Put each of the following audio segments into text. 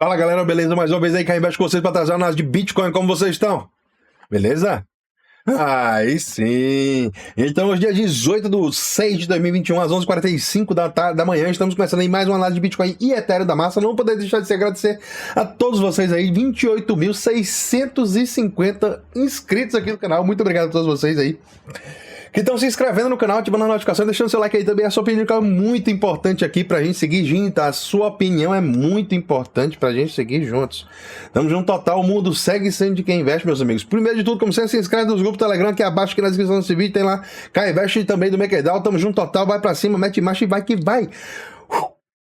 Fala galera, beleza? Mais uma vez aí, cá embaixo com vocês para trazer a análise de Bitcoin, como vocês estão? Beleza? Aí sim! Então hoje dia 18 de 6 de 2021, às 11h45 da manhã, estamos começando aí mais uma análise de Bitcoin e Ethereum da massa. Não poder deixar de se agradecer a todos vocês aí, 28.650 inscritos aqui no canal. Muito obrigado a todos vocês aí que estão se inscrevendo no canal, ativando a notificação, deixando seu like aí também. A sua opinião é muito importante aqui pra gente seguir junto. A sua opinião é muito importante pra gente seguir juntos. Tamo junto total, o mundo segue sendo de quem investe, meus amigos. Primeiro de tudo, como sempre, se inscreve nos grupos do Telegram, aqui abaixo, aqui na descrição desse vídeo, tem lá Cá Investe e também do MakerDAO. Tamo junto total, vai pra cima, mete marcha e vai que vai.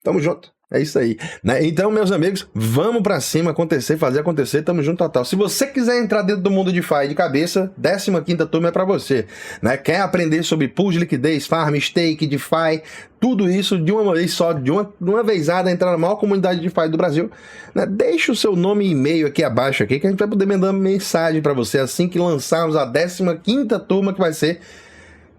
Tamo junto. É isso aí, né? Então, meus amigos, vamos pra cima, fazer acontecer, tamo junto total. Se você quiser entrar dentro do mundo de DeFi de cabeça, 15ª turma é pra você, né? Quer aprender sobre pools de liquidez, farm, stake, DeFi, tudo isso de uma vez só, de uma vezada, entrar na maior comunidade de DeFi do Brasil, né? Deixa o seu nome e e-mail aqui abaixo, aqui, que a gente vai poder mandar mensagem pra você assim que lançarmos a 15ª turma, que vai ser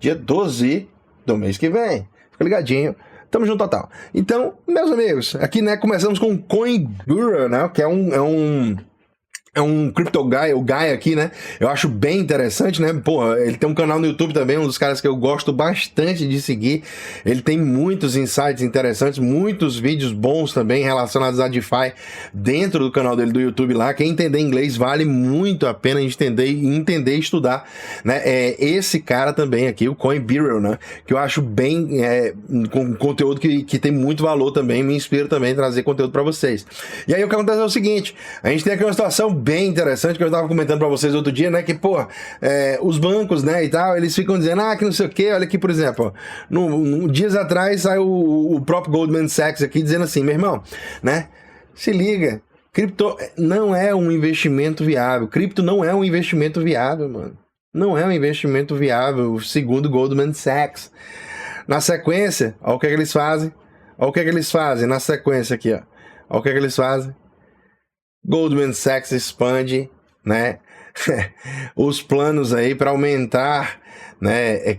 dia 12 do mês que vem. Fica ligadinho. Tamo junto total. Então, meus amigos, aqui, né, começamos com o Coin Guru, né, que é um crypto guy, o guy aqui, né, eu acho bem interessante, né, porra, ele tem um canal no YouTube também, um dos caras que eu gosto bastante de seguir, ele tem muitos insights interessantes, muitos vídeos bons também relacionados a DeFi dentro do canal dele do YouTube lá. Quem entender inglês vale muito a pena entender e estudar, né, esse cara também aqui, o Coin Guru, né, que eu acho bem, com conteúdo que tem muito valor também, me inspira também a trazer conteúdo para vocês. E aí o que acontece é o seguinte, a gente tem aqui uma situação bem interessante que eu tava comentando para vocês outro dia, né, que, pô, os bancos, né, e tal, eles ficam dizendo, que não sei o que, olha aqui, por exemplo, dias atrás saiu o próprio Goldman Sachs aqui dizendo assim, meu irmão, né, se liga, cripto não é um investimento viável, cripto não é um investimento viável, mano, não é um investimento viável, segundo Goldman Sachs. Na sequência, olha o que é que eles fazem, olha o que é que eles fazem na sequência aqui, ó, olha o que é que eles fazem. Goldman Sachs expande, né, os planos aí para aumentar, né,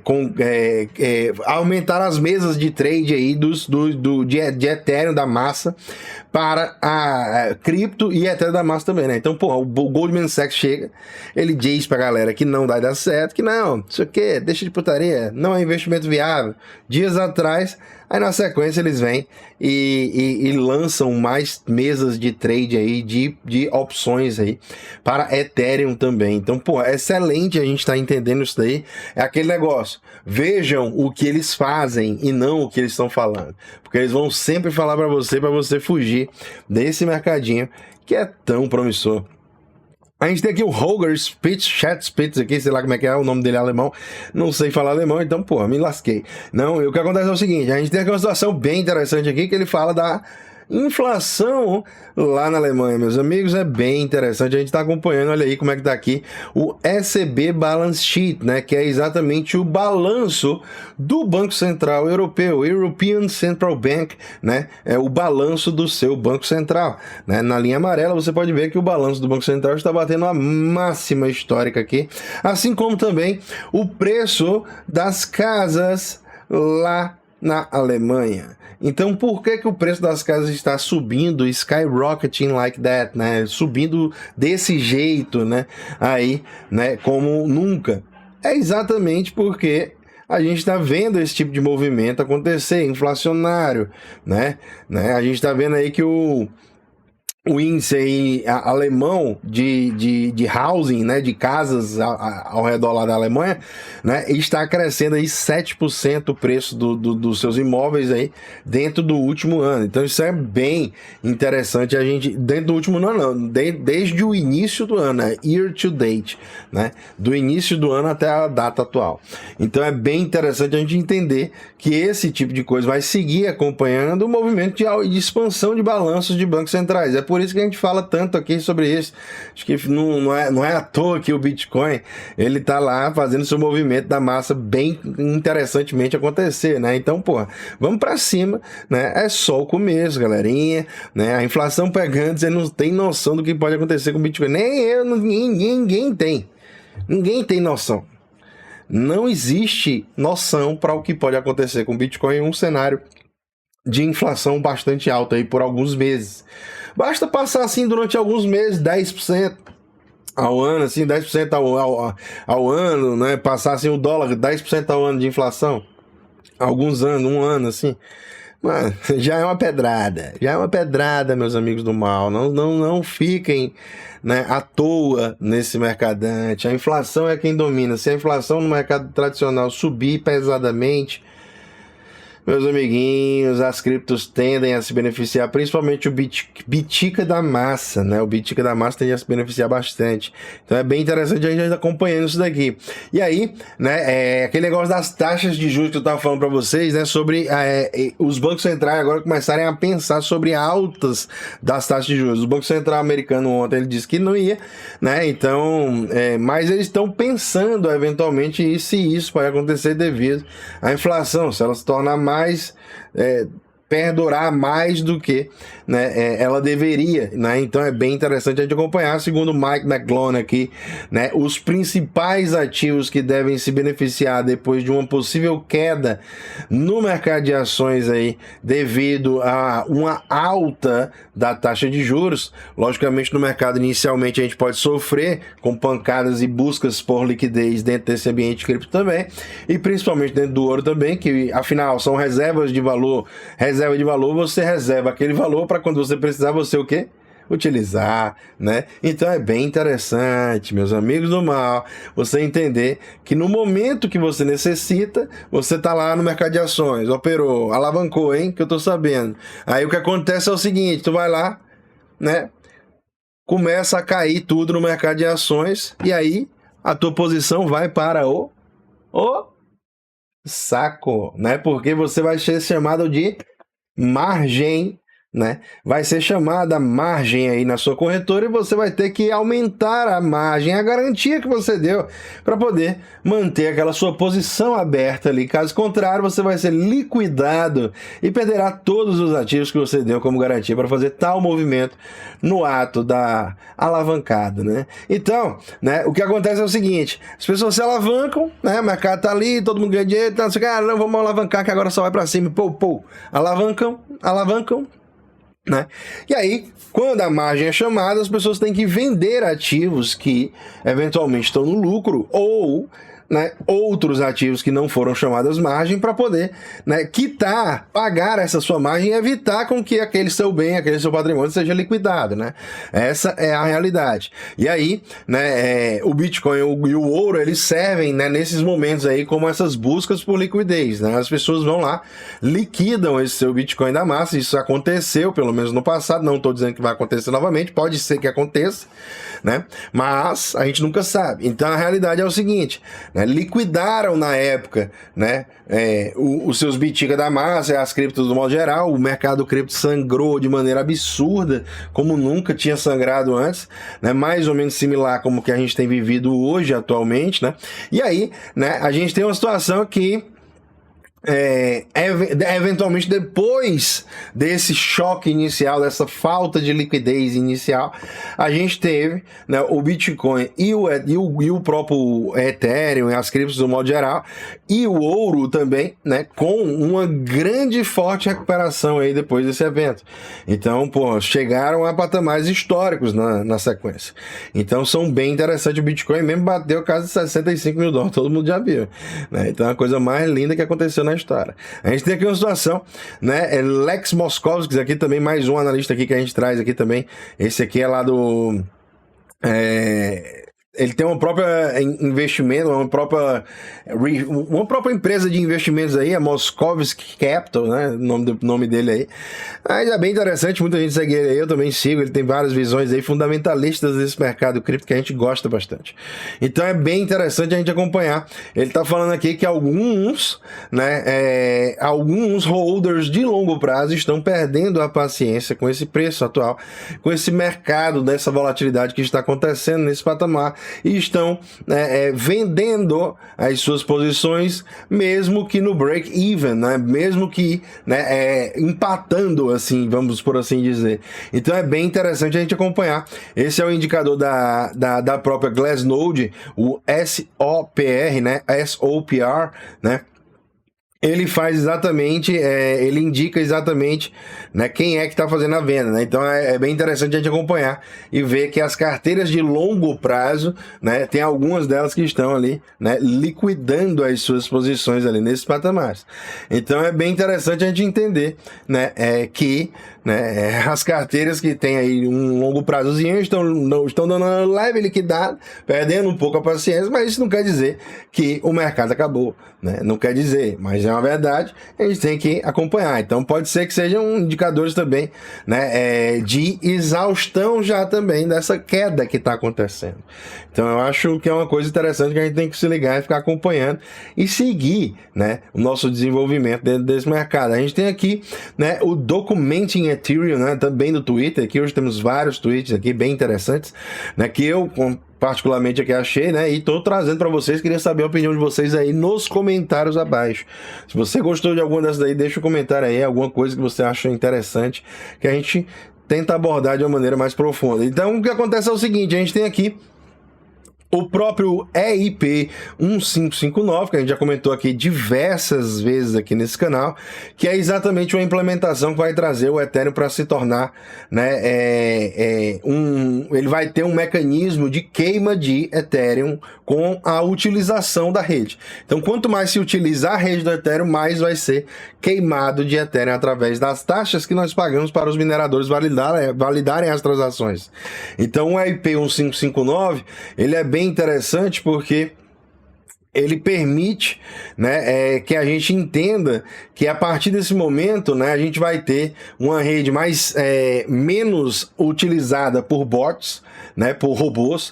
aumentar as mesas de trade aí de Ethereum da massa para a cripto e Ethereum da massa também, né? Então, porra, o Goldman Sachs chega, ele diz pra galera que não vai dar certo, que não, isso aqui, deixa de putaria, não é investimento viável. Dias atrás, aí na sequência eles vêm e lançam mais mesas de trade aí, de opções aí para Ethereum também. Então, pô, é excelente a gente tá entendendo isso daí. É aquele negócio, vejam o que eles fazem e não o que eles estão falando, porque eles vão sempre falar para você fugir desse mercadinho que é tão promissor. A gente tem aqui o Holger Spitz aqui, sei lá como é que é, o nome dele é alemão, não sei falar alemão, então, pô, me lasquei. Não, o que acontece é o seguinte, a gente tem aqui uma situação bem interessante aqui, que ele fala da inflação lá na Alemanha, meus amigos, é bem interessante, a gente tá acompanhando, olha aí como é que tá aqui o ECB Balance Sheet, né, que é exatamente o balanço do Banco Central Europeu, European Central Bank, né, é o balanço do seu Banco Central, né, na linha amarela você pode ver que o balanço do Banco Central está batendo a máxima histórica aqui, assim como também o preço das casas lá na Alemanha. Então, por que o preço das casas está subindo, skyrocketing like that, né? Subindo desse jeito, né? Aí, né? Como nunca. É exatamente porque a gente está vendo esse tipo de movimento acontecer, inflacionário, né? A gente está vendo aí que o índice aí, alemão de housing, né, de casas ao redor lá da Alemanha, né, está crescendo aí 7% o preço dos seus imóveis aí dentro do último ano. Então isso é bem interessante, a gente, dentro do último ano não, desde o início do ano, né, year to date, né, do início do ano até a data atual. Então é bem interessante a gente entender que esse tipo de coisa vai seguir acompanhando o movimento de expansão de balanços de bancos centrais. É por isso que a gente fala tanto aqui sobre isso. Acho que não é à toa que o Bitcoin, ele tá lá fazendo seu movimento da massa bem interessantemente acontecer, né? Então, pô, vamos para cima, né? É só o começo, galerinha, né? A inflação pegando, você não tem noção do que pode acontecer com o Bitcoin. Nem eu, ninguém tem. Ninguém tem noção. Não existe noção para o que pode acontecer com o Bitcoin em um cenário de inflação bastante alta aí por alguns meses. Basta passar assim durante alguns meses, 10% ao ano, assim, 10% ao ano, né? Passar assim o dólar, 10% ao ano de inflação. Alguns anos, um ano, assim. Mano, já é uma pedrada, meus amigos do mal. Não fiquem, né, à toa nesse mercadante. A inflação é quem domina. Se a inflação no mercado tradicional subir pesadamente, meus amiguinhos, as criptos tendem a se beneficiar, principalmente o Bitica da Massa, né? O Bitica da Massa tende a se beneficiar bastante. Então é bem interessante a gente acompanhando isso daqui. E aí, né, aquele negócio das taxas de juros que eu estava falando para vocês, né, sobre os bancos centrais agora começarem a pensar sobre altas das taxas de juros. O Banco Central americano ontem ele disse que não ia, né? Então, mas eles estão pensando eventualmente se isso pode acontecer devido à inflação, se ela se tornar mais perdurar mais do que, né, ela deveria, né? Então é bem interessante a gente acompanhar. Segundo Mike McGlone aqui, né, os principais ativos que devem se beneficiar depois de uma possível queda no mercado de ações aí, devido a uma alta da taxa de juros. Logicamente no mercado inicialmente a gente pode sofrer com pancadas e buscas por liquidez dentro desse ambiente cripto também, e principalmente dentro do ouro também, que afinal são reservas de valor. Reserva de valor, você reserva aquele valor para quando você precisar, você o quê? Utilizar, né? Então é bem interessante, meus amigos do mal, você entender que no momento que você necessita, você tá lá no mercado de ações, operou, alavancou, hein? Que eu tô sabendo. Aí o que acontece é o seguinte, tu vai lá, né? Começa a cair tudo no mercado de ações e aí a tua posição vai para o saco, né? Porque você vai ser chamado de margem, né? Vai ser chamada margem aí na sua corretora e você vai ter que aumentar a margem, a garantia que você deu para poder manter aquela sua posição aberta ali. Caso contrário, você vai ser liquidado e perderá todos os ativos que você deu como garantia para fazer tal movimento no ato da alavancada, né? Então, né, o que acontece é o seguinte, as pessoas se alavancam, né? O mercado tá ali, todo mundo ganha dinheiro, tá, não, vamos alavancar que agora só vai para cima, alavancam, né? E aí, quando a margem é chamada, as pessoas têm que vender ativos que eventualmente estão no lucro ou, né, outros ativos que não foram chamados margem para poder, né, quitar, pagar essa sua margem e evitar com que aquele seu bem, aquele seu patrimônio seja liquidado, né? Essa é a realidade. E aí, né, o Bitcoin e o ouro, eles servem, né, nesses momentos aí como essas buscas por liquidez, né? As pessoas vão lá, liquidam esse seu Bitcoin da massa. Isso aconteceu, pelo menos no passado, não estou dizendo que vai acontecer novamente, pode ser que aconteça, né? Mas a gente nunca sabe. Então a realidade é o seguinte, né? Liquidaram na época, né, os seus Bitica da massa, as criptos do modo geral. O mercado cripto sangrou de maneira absurda, como nunca tinha sangrado antes, né? Mais ou menos similar como que a gente tem vivido hoje atualmente, né? E aí, né, a gente tem uma situação que eventualmente depois desse choque inicial, dessa falta de liquidez inicial, a gente teve, né, o Bitcoin e o próprio Ethereum, as criptos do modo geral, e o ouro também, né, com uma grande forte recuperação aí depois desse evento. Então, pô, chegaram a patamares históricos na sequência. Então são bem interessantes. O Bitcoin mesmo bateu quase $65 mil, todo mundo já viu, né? Então é a coisa mais linda que aconteceu na história. A gente tem aqui uma situação, né? Lex Moskovskis aqui também, mais um analista aqui que a gente traz aqui também. Esse aqui é lá do... ele tem uma própria investimento, uma própria empresa de investimentos aí, a Moskovsky Capital, né? O nome dele aí. Mas é bem interessante, muita gente segue ele aí, eu também sigo, ele tem várias visões aí fundamentalistas desse mercado cripto que a gente gosta bastante. Então é bem interessante a gente acompanhar. Ele tá falando aqui que alguns, né, alguns holders de longo prazo estão perdendo a paciência com esse preço atual, com esse mercado, dessa volatilidade que está acontecendo nesse patamar, e estão vendendo as suas posições, mesmo que no break-even, né? Mesmo que, né, empatando, assim, vamos por assim dizer. Então é bem interessante a gente acompanhar. Esse é o indicador da própria Glassnode, o SOPR, né? SOPR, né? ele faz exatamente, ele indica exatamente, né, quem é que está fazendo a venda, né? Então é bem interessante a gente acompanhar e ver que as carteiras de longo prazo, né, tem algumas delas que estão ali, né, liquidando as suas posições ali nesses patamares. Então é bem interessante a gente entender, né, que, né, as carteiras que tem aí um longo prazozinho estão dando uma leve liquidada, perdendo um pouco a paciência, mas isso não quer dizer que o mercado acabou, né? Não quer dizer, mas é uma verdade, a gente tem que acompanhar. Então pode ser que sejam indicadores também, né, de exaustão já também dessa queda que está acontecendo. Então eu acho que é uma coisa interessante que a gente tem que se ligar e ficar acompanhando e seguir, né, o nosso desenvolvimento dentro desse mercado. A gente tem aqui, né, o Documenting Ethereum, né, também no Twitter. Aqui hoje temos vários tweets aqui bem interessantes, né, que eu particularmente aqui achei, né, e tô trazendo para vocês. Queria saber a opinião de vocês aí nos comentários abaixo. Se você gostou de alguma dessas daí, deixa um comentário aí, alguma coisa que você acha interessante, que a gente tenta abordar de uma maneira mais profunda. Então o que acontece é o seguinte, a gente tem aqui o próprio EIP 1559, que a gente já comentou aqui diversas vezes aqui nesse canal, que é exatamente uma implementação que vai trazer o Ethereum para se tornar, né, ele vai ter um mecanismo de queima de Ethereum com a utilização da rede. Então, quanto mais se utilizar a rede do Ethereum, mais vai ser queimado de Ethereum através das taxas que nós pagamos para os mineradores validarem as transações. Então, o EIP 1559, ele é bem interessante porque ele permite, né, que a gente entenda que a partir desse momento, né, a gente vai ter uma rede menos utilizada por bots, né, por robôs.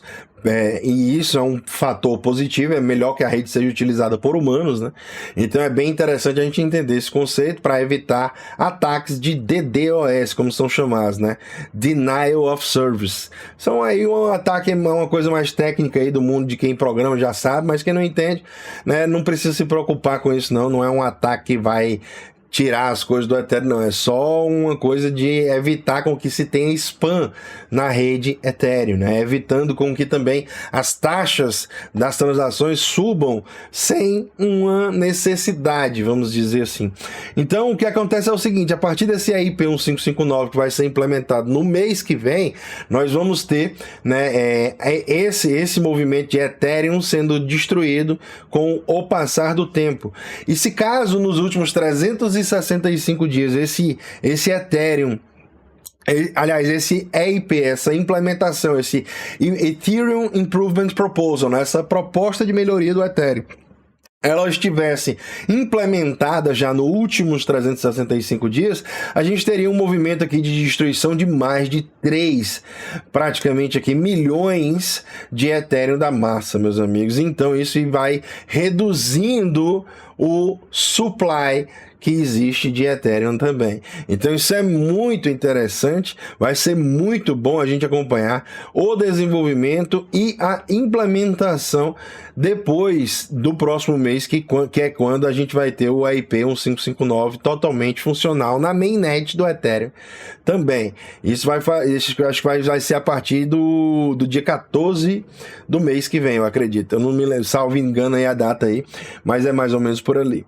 E isso é um fator positivo, é melhor que a rede seja utilizada por humanos, né? Então é bem interessante a gente entender esse conceito para evitar ataques de DDoS, como são chamados, né? Denial of Service. São aí um ataque, uma coisa mais técnica aí do mundo de quem programa já sabe, mas quem não entende, né, não precisa se preocupar com isso não é um ataque que vai tirar as coisas do Ethereum, não. É só uma coisa de evitar com que se tenha spam na rede Ethereum, né? Evitando com que também as taxas das transações subam sem uma necessidade, vamos dizer assim. Então, o que acontece é o seguinte, a partir desse EIP 1559 que vai ser implementado no mês que vem, nós vamos ter, né, esse movimento de Ethereum sendo destruído com o passar do tempo. E se caso nos últimos 365 dias esse Ethereum, aliás, esse EIP, essa implementação, esse Ethereum Improvement Proposal, né, essa proposta de melhoria do Ethereum, ela estivesse implementada já nos últimos 365 dias, a gente teria um movimento aqui de destruição de mais de 3, praticamente aqui, milhões de Ethereum da massa, meus amigos. Então isso vai reduzindo o supply que existe de Ethereum também. Então isso é muito interessante, vai ser muito bom a gente acompanhar o desenvolvimento e a implementação depois do próximo mês, que é quando a gente vai ter o EIP 1559 totalmente funcional na mainnet do Ethereum também. Isso acho que vai ser a partir do dia 14 do mês que vem, eu acredito. Eu não me lembro, salvo engano aí a data aí, mas é mais ou menos por ali.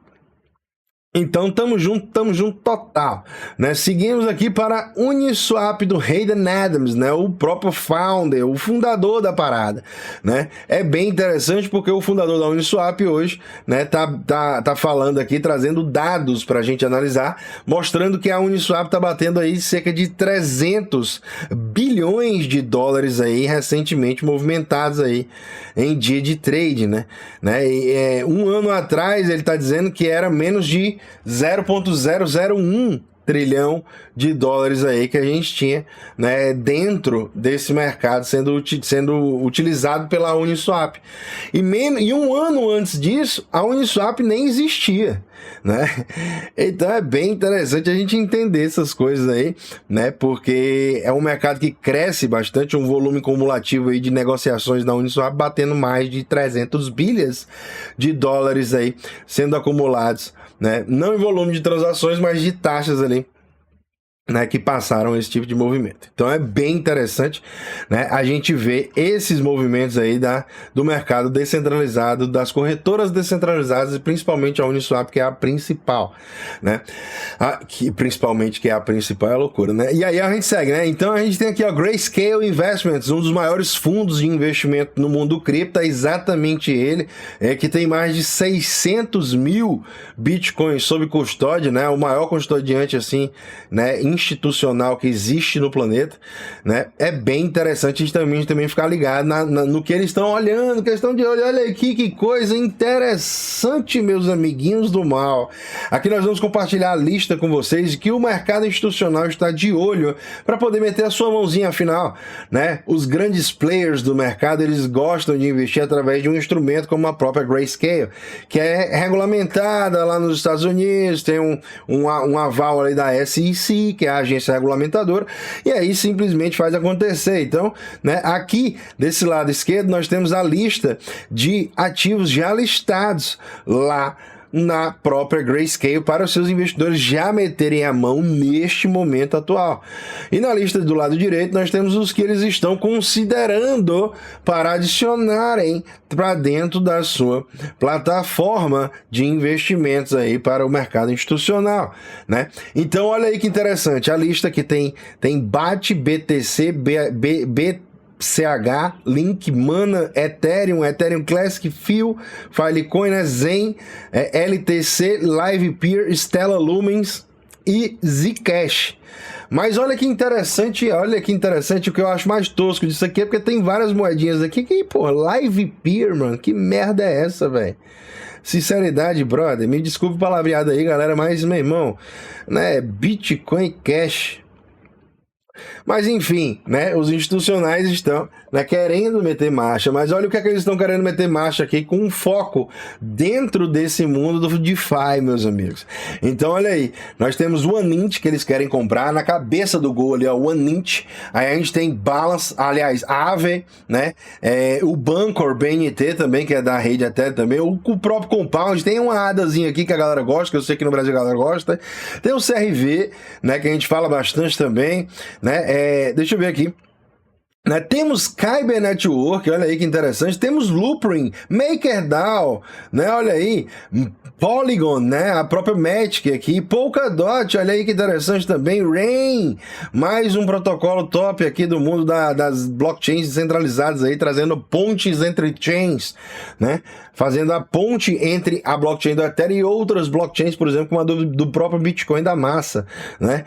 Então tamo junto total, né? Seguimos aqui para Uniswap do Hayden Adams, né? O próprio founder, o fundador da parada, né? É bem interessante porque o fundador da Uniswap hoje, né, tá falando aqui, trazendo dados pra gente analisar, mostrando que a Uniswap tá batendo aí cerca de 300 bilhões de dólares aí recentemente movimentados aí em dia de trade, né? E, um ano atrás ele tá dizendo que era menos de 0,001 trilhão de dólares aí que a gente tinha, né, dentro desse mercado sendo utilizado pela Uniswap. E um ano antes disso, a Uniswap nem existia, né? Então é bem interessante a gente entender essas coisas aí, né? Porque é um mercado que cresce bastante, um volume cumulativo aí de negociações da Uniswap batendo mais de 300 bilhões de dólares aí sendo acumulados, né? Não em volume de transações, mas de taxas ali né, que passaram esse tipo de movimento. Então é bem interessante, né, a gente ver esses movimentos aí do mercado descentralizado, das corretoras descentralizadas e principalmente a Uniswap, que é a principal, né, principalmente que é a principal, é loucura, né, e aí a gente segue, né, então a gente tem aqui, ó, Grayscale Investments, um dos maiores fundos de investimento no mundo cripto, é exatamente ele, que tem mais de 600 mil bitcoins sob custódia, né, o maior custodiante, assim, né, institucional que existe no planeta, né? É bem interessante a gente também ficar ligado no que eles estão olhando, questão de olho. Olha aqui que coisa interessante, meus amiguinhos do mal. Aqui nós vamos compartilhar a lista com vocês de que o mercado institucional está de olho para poder meter a sua mãozinha, afinal, né? Os grandes players do mercado, eles gostam de investir através de um instrumento como a própria Grayscale, que é regulamentada lá nos Estados Unidos, tem um aval ali da SEC, que é a agência regulamentadora, e aí simplesmente faz acontecer. Então, né, aqui desse lado esquerdo nós temos a lista de ativos já listados lá na própria Grayscale para os seus investidores já meterem a mão neste momento atual. E na lista do lado direito nós temos os que eles estão considerando para adicionarem para dentro da sua plataforma de investimentos aí para o mercado institucional, né? Então olha aí que interessante, a lista que tem BAT, BTC, CH, Link, Mana, Ethereum Classic, FIO, Filecoin, né? Zen, LTC, Livepeer, Stellar Lumens e Zcash. Mas olha que interessante, o que eu acho mais tosco disso aqui é porque tem várias moedinhas aqui que, pô, Livepeer, mano, que merda é essa, velho? Sinceridade, brother, me desculpe o palavreado aí, galera, mas, meu irmão, né, Bitcoin Cash. Mas enfim, né, os institucionais estão, né, querendo meter marcha, mas olha o que é que eles estão querendo meter marcha aqui com um foco dentro desse mundo do DeFi, meus amigos. Então olha aí, nós temos o OneInt que eles querem comprar, na cabeça do gol ali, ó, o OneInt, aí a gente tem Balance, aliás, Aave, né, o Bancor, BNT também, que é da rede até também, o próprio Compound, tem uma adazinha aqui que a galera gosta, que eu sei que no Brasil a galera gosta, tem o CRV, né, que a gente fala bastante também, né, deixa eu ver aqui. Né, temos Kyber Network, olha aí que interessante. Temos Loopring, MakerDAO, né, olha aí. Polygon, né, a própria Matic aqui. Polkadot, olha aí que interessante também. Rain, mais um protocolo top aqui do mundo das blockchains descentralizadas aí, trazendo pontes entre chains, né, fazendo a ponte entre a blockchain do Ethereum e outras blockchains, por exemplo, como a do próprio Bitcoin da massa, né.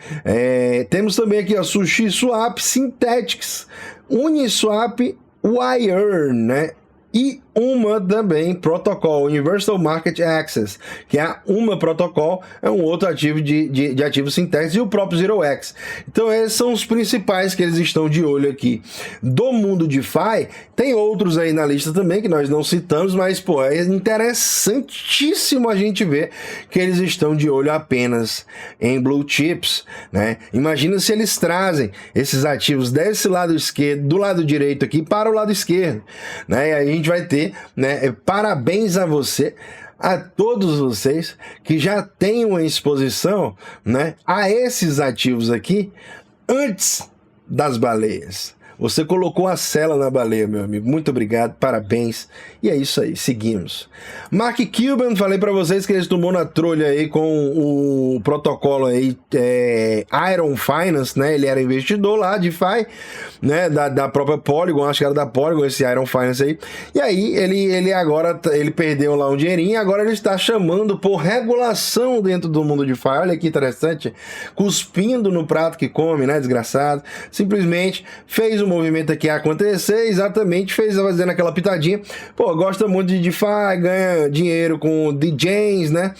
Temos também aqui a SushiSwap, Synthetics, Uniswap, Wire, né? E uma também protocolo, Universal Market Access, que é a uma protocolo, é um outro ativo de ativos sintéticos, e o próprio ZeroX. Então esses são os principais que eles estão de olho aqui. Do mundo DeFi, tem outros aí na lista também que nós não citamos, mas pô, é interessantíssimo a gente ver que eles estão de olho apenas em blue chips, né? Imagina se eles trazem esses ativos desse lado esquerdo, do lado direito aqui para o lado esquerdo, né? E aí a gente vai ter, né, parabéns a você, a todos vocês que já têm uma exposição, né, a esses ativos aqui antes das baleias. Você colocou a cela na baleia, meu amigo. Muito obrigado, parabéns. E é isso aí, seguimos. Mark Cuban, falei para vocês que eles tomou na trolha aí com o protocolo aí, Iron Finance, né? Ele era investidor lá, DeFi, né? Da própria Polygon, acho que era da Polygon, esse Iron Finance aí. E aí, ele agora, ele perdeu lá um dinheirinho, agora ele está chamando por regulação dentro do mundo DeFi. Olha que interessante. Cuspindo no prato que come, né? Desgraçado. Simplesmente fez o movimento aqui acontecer, exatamente, fazendo aquela pitadinha. Pô, gosta muito de DeFi, ganha dinheiro com DJs, né?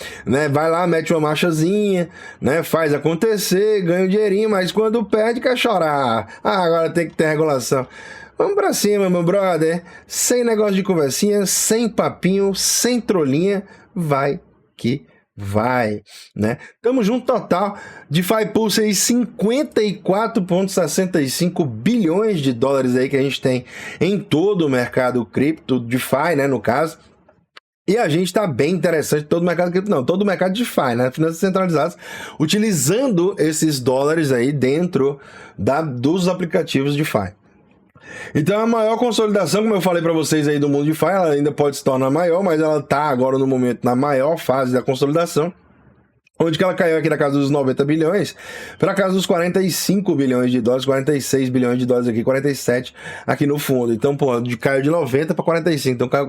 Vai lá, mete uma marchazinha, né? Faz acontecer, ganha um dinheirinho, mas quando perde quer chorar. Agora tem que ter regulação. Vamos pra cima, meu brother. Sem negócio de conversinha, sem papinho, sem trolinha, vai que vai, né? Tamo junto total. DeFi Pulse aí, 54,65 bilhões de dólares aí que a gente tem em todo o mercado cripto, DeFi, né, no caso. E a gente está bem interessante, todo o mercado cripto, não, todo o mercado DeFi, né? Finanças centralizadas, utilizando esses dólares aí dentro dos aplicativos DeFi. Então a maior consolidação, como eu falei para vocês aí do mundo DeFi, ela ainda pode se tornar maior, mas ela está agora no momento na maior fase da consolidação. Onde que ela caiu aqui na casa dos 90 bilhões para casa dos 45 bilhões de dólares, 46 bilhões de dólares aqui, 47 aqui no fundo. Então, pô, caiu de 90 para 45, então caiu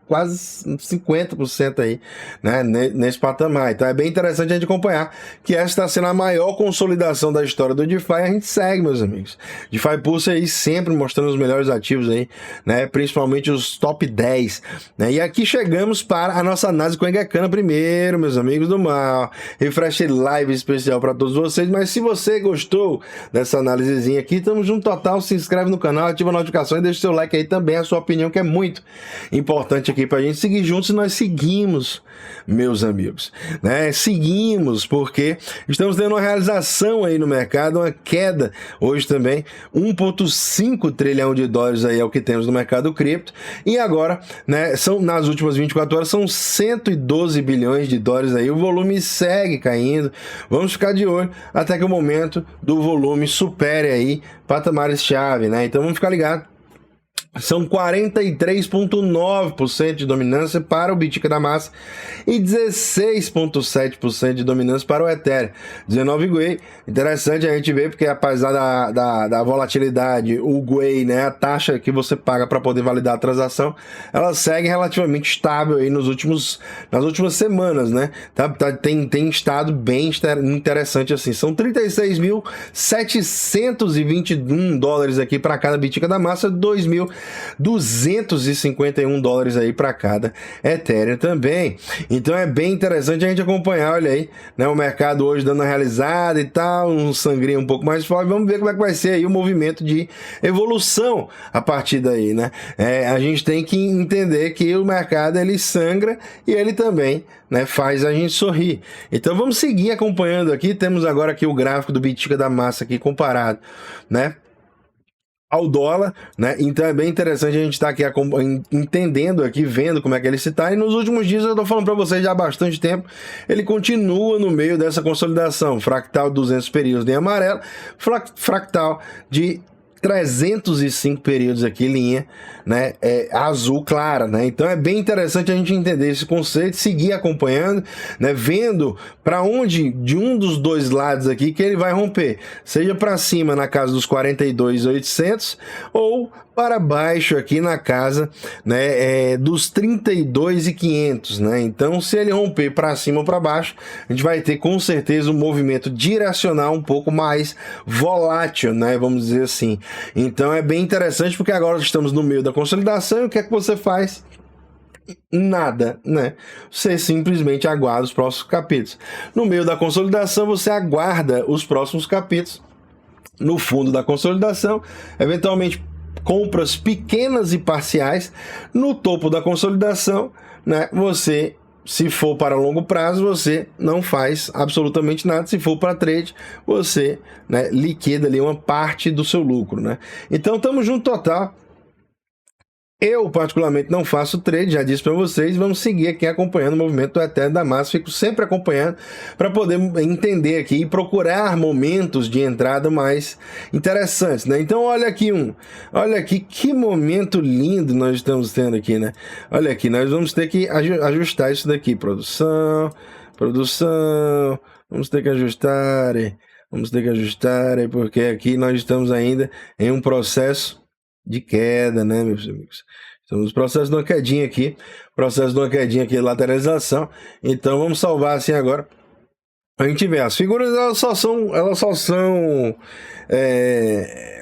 quase 50% aí, né, nesse patamar. Então é bem interessante a gente acompanhar que essa está sendo a maior consolidação da história do DeFi. A gente segue, meus amigos. DeFi Pulse aí sempre mostrando os melhores ativos aí, né, principalmente os top 10, né? E aqui chegamos para a nossa análise com a Engecana primeiro, meus amigos do mal. Refresh live especial para todos vocês, mas se você gostou dessa análisezinha aqui, estamos junto total, se inscreve no canal, ativa a notificação e deixa seu like aí também, a sua opinião, que é muito importante aqui para a gente seguir juntos. E nós seguimos, meus amigos, né? Seguimos porque estamos tendo uma realização aí no mercado, uma queda hoje também, 1,5 trilhão de dólares aí é o que temos no mercado cripto, e agora, né, nas últimas 24 horas são 112 bilhões de dólares aí, o volume segue caindo. Vamos ficar de olho até que o momento do volume supere aí patamares-chave, né? Então vamos ficar ligados. São 43,9% de dominância para o Bitica da Massa e 16,7% de dominância para o Ethereum. 19 GUI, interessante a gente ver, porque apesar da volatilidade, o GUI, né, a taxa que você paga para poder validar a transação, ela segue relativamente estável aí nas últimas semanas, né? Tem estado bem interessante assim. São 36.721 dólares aqui para cada Bitica da Massa, 2.251 dólares aí para cada Ethereum também. Então é bem interessante a gente acompanhar, olha aí, né, o mercado hoje dando uma realizada e tal, um sangrinho um pouco mais forte. Vamos ver como é que vai ser aí o movimento de evolução a partir daí, né? A gente tem que entender que o mercado, ele sangra e ele também, né, faz a gente sorrir. Então vamos seguir acompanhando aqui. Temos agora aqui o gráfico do Bitica da Massa aqui comparado, né, ao dólar, né? Então é bem interessante a gente estar aqui entendendo aqui, vendo como é que ele se está. E nos últimos dias, eu estou falando para vocês já há bastante tempo, ele continua no meio dessa consolidação. Fractal 200 períodos em amarelo, fractal de 305 períodos aqui, linha, né, azul clara, né? Então é bem interessante a gente entender esse conceito, seguir acompanhando, né, vendo para onde de um dos dois lados aqui que ele vai romper, seja para cima na casa dos 42.800 ou para baixo aqui na casa, né, dos 32.500, né? Então, se ele romper para cima ou para baixo, a gente vai ter com certeza um movimento direcional um pouco mais volátil, né? Vamos dizer assim. Então, é bem interessante porque agora estamos no meio da consolidação e o que é que você faz? Nada, né? Você simplesmente aguarda os próximos capítulos. No meio da consolidação, você aguarda os próximos capítulos. No fundo da consolidação, eventualmente compras pequenas e parciais. No topo da consolidação, né, você, se for para longo prazo, você não faz absolutamente nada. Se for para trade, você, né, liquida ali uma parte do seu lucro, né? Então estamos junto total. Eu, particularmente, não faço trade, já disse para vocês. Vamos seguir aqui acompanhando o movimento do Ethereum da Massa. Fico sempre acompanhando para poder entender aqui e procurar momentos de entrada mais interessantes, né? Então, olha aqui que momento lindo nós estamos tendo aqui, né? Olha aqui, nós vamos ter que ajustar isso daqui. Produção, vamos ter que ajustar, porque aqui nós estamos ainda em um processo de queda, né, meus amigos? Estamos no processo de uma quedinha aqui, de lateralização. Então vamos salvar assim agora. A gente vê, as figuras elas só são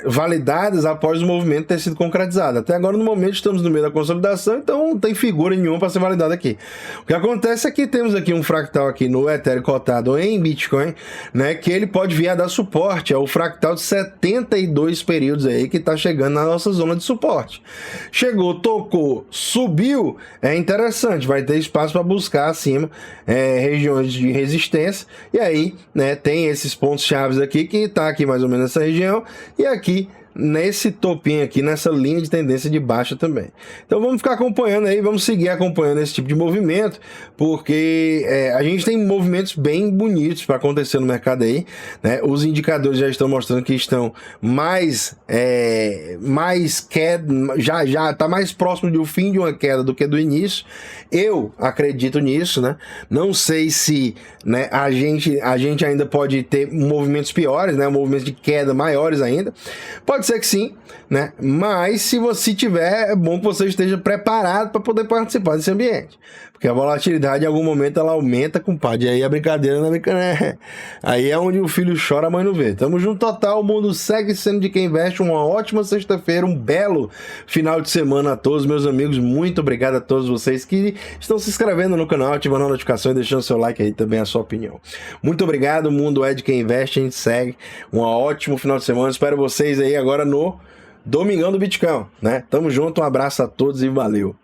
validadas após o movimento ter sido concretizado. Até agora, no momento, estamos no meio da consolidação, então não tem figura nenhuma para ser validada aqui. O que acontece é que temos aqui um fractal aqui no Ethereum cotado em Bitcoin, né, que ele pode vir a dar suporte. É o fractal de 72 períodos aí que está chegando na nossa zona de suporte. Chegou, tocou, subiu, é interessante, vai ter espaço para buscar acima regiões de resistência. E aí, né, tem esses pontos chaves aqui, que está aqui mais ou menos nessa região, e aqui nesse topinho aqui, nessa linha de tendência de baixa também. Então vamos ficar acompanhando aí, vamos seguir acompanhando esse tipo de movimento, porque a gente tem movimentos bem bonitos para acontecer no mercado aí, né? Os indicadores já estão mostrando que estão mais queda, já está mais próximo do fim de uma queda do que do início. Eu acredito nisso, né? Não sei se, né, a gente ainda pode ter movimentos piores, né? Movimentos de queda maiores ainda. Pode ser que sim, né? Mas se você tiver, é bom que você esteja preparado para poder participar desse ambiente. Porque a volatilidade em algum momento ela aumenta, compadre. E aí a brincadeira não é brincadeira. Aí é onde o filho chora, a mãe não vê. Tamo junto total, o mundo segue sendo de quem investe. Uma ótima sexta-feira, um belo final de semana a todos, meus amigos. Muito obrigado a todos vocês que estão se inscrevendo no canal, ativando a notificação e deixando seu like aí também, a sua opinião. Muito obrigado, o mundo é de quem investe, a gente segue. Um ótimo final de semana. Espero vocês aí agora no Domingão do Bitcoin, né? Tamo junto, um abraço a todos e valeu.